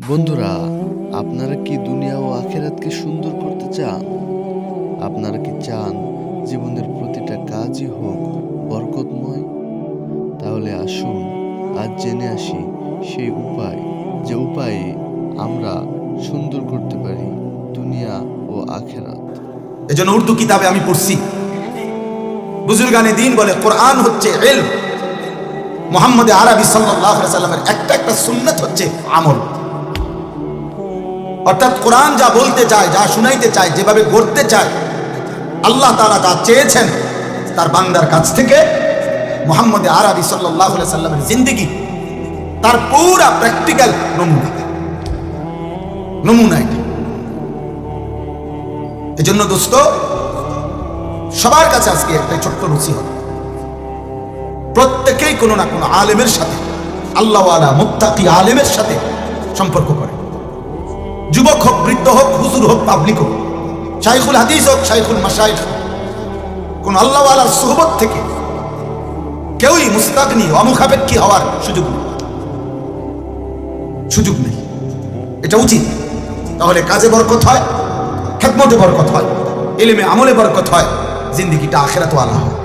বন্ধুরা, আপনারা কি দুনিয়া ও আখিরাতকে সুন্দর করতে চান? আপনারা কি চান জীবনের প্রতিটা কাজই হোক বরকতময়? তাহলে আসুন আজ জেনে আসি সেই উপায়, যে উপায়ে আমরা সুন্দর করতে পারি দুনিয়া ও আখিরাত। এজন্য উর্দু কিতাবে আমি পড়ছি, বুজুর্গানে দিন বলে কোরআন হচ্ছে ইলম, মুহাম্মদ আরবি সাল্লাল্লাহু আলাইহি সাল্লামের একটা সুন্নাত হচ্ছে আমল। অর্থাৎ কোরআন যা বলতে চায়, যা শুনাইতে চায়, যেভাবে গড়তে চায়, আল্লাহ তাআলা যা চেয়েছেন তার বান্দার কাছ থেকে, মুহাম্মদ আরবি সাল্লাল্লাহু আলাইহি সাল্লামের জিন্দেগি তার পুরা প্র্যাকটিক্যাল নমুনা এটা। এজন্য দোস্ত, সবার কাছে আজকে একটা ছোট্ট নসিহত, প্রত্যেকেই কোনো না কোনো আলেমের সাথে, আল্লাহওয়ালা মুত্তাকি আলেমের সাথে সম্পর্ক করে। যুবক হোক, বৃদ্ধ হোক, হুজুর হোক, পাবলিক হোক, শাইখুল হাদিস হোক, শাইখুল মাশাইখ, কোন আল্লাহওয়ালার সুহবত থেকে কেউই মুস্তাগনি, অমুখাপেক্ষী হওয়ার সুযোগ নেই। এটা উচিত। তাহলে কাজে বরকত হয়, খেদমতে বরকত হয়, ইলমে আমলে বরকত হয়, জিন্দেগিটা আখিরাতওয়ালা হয়।